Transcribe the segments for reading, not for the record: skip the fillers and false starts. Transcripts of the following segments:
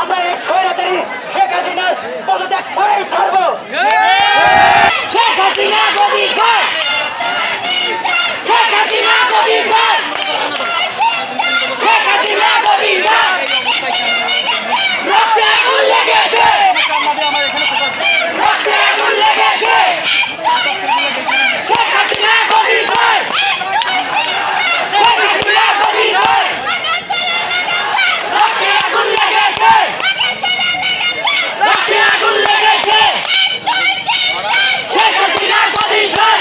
আমরা এক স্বৈরাচারী শেখ হাসিনার পদত্যাগ করেই ছাড়বো। শেখ হাসিনা গদি স্যার, শেখ হাসিনা গদি স্যার, শেখ হাসিনা গদি স্যার, রক্তে আগুন লেগেছে, রক্তে আগুন লেগেছে, শেখ হাসিনা গদি স্যার, শেখ হাসিনা গদি স্যার, রক্তে আগুন লেগেছে, রক্তে আগুন লেগেছে, শেখ হাসিনা গদি স্যার,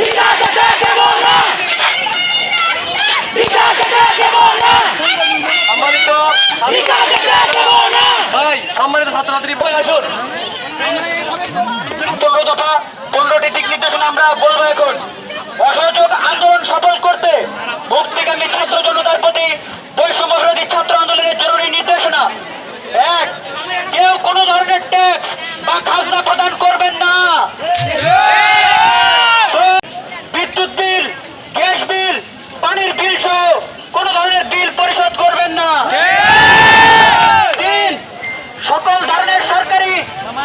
বিচার যেতে দেব না, বিচার যেতে দেব না, বিচার যেতে দেব না। সম্মানিত ছাত্রছাত্রী বই আসুন। 15 দফা 15টি দিক নির্দেশনা আমরা বলবো এখন। অসহযোগ আন্দোলন সফল করতে মুক্তিকামী ছাত্র জনতার প্রতি বৈষম্য বিরোধী ছাত্র আন্দোলনের জরুরি নির্দেশনা। 1. কেউ কোনো ধরনের ট্যাক্স বা খাজনা প্রদান করবেন না। বিদ্যুৎ বিল, গ্যাস বিল, পানির বিল সহ কোনো ধরনের বিল পরিশোধ করবেন না। 3. সকল ধরনের সরকারি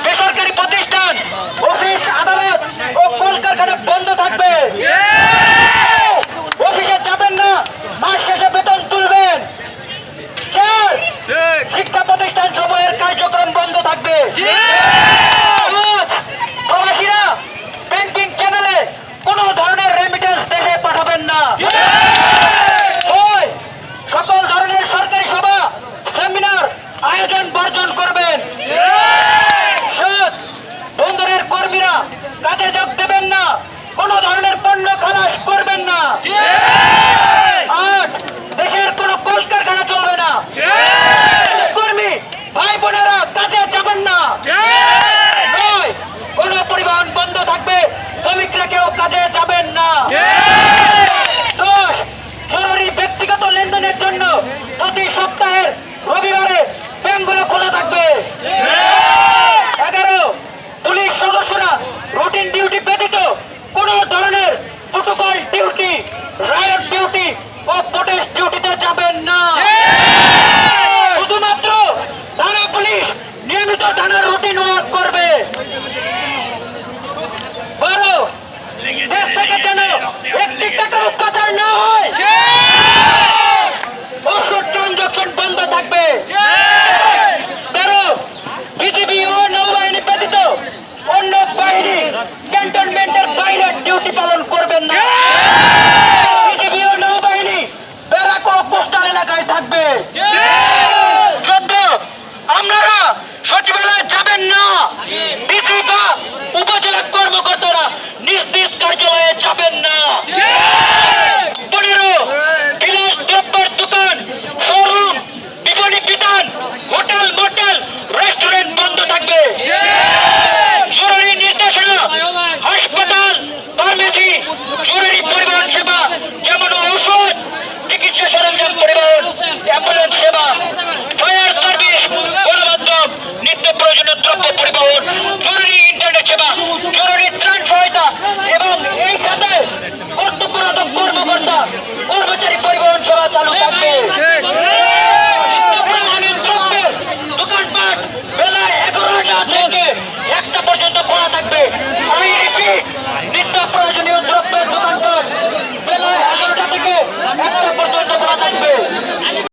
বেসরকারি প্রতিষ্ঠান, অফিস, আদালত ও কলকারখানা বন্ধ থাকবে। অফিসে যাবেন না, মাস শেষে বেতন তুলবেন। 4. শিক্ষা প্রতিষ্ঠান সমূহের কার্যক্রম বন্ধ থাকবে। 5. প্রবাসীরা ব্যাংকিং চ্যানেলে কোনো ধরনের রেমিটেন্স দেশে পাঠাবেন না। 6. সকল ধরনের সরকারি সভা, সেমিনার আয়োজন বর্জন করবেন। 7. বন্দরের কর্মীরা কাজে যোগ দেবেন না, কোনো ধরনের পণ্য খালাস করবেন না। 8. দেশের কোনো কলকারখানা চলবে না। কর্মী ভাই বোনেরা কাজে যাবেন না। 9. কোনো পরিবহন বন্ধ থাকবে, শ্রমিকরা কেউ কাজে যাবেন না। 10. জরুরি ব্যক্তিগত লেনদেনের জন্য প্রতি সপ্তাহের রবিবারে ব্যাংকগুলো খোলা থাকবে। 11. পুলিশ সদস্যরা রুটিন ডিউটি ব্যতীত কোনো ধরনের প্রোটোকল ডিউটি, রায়ট ডিউটি ও প্রোটেস্ট ডিউটিতে যাবেন না।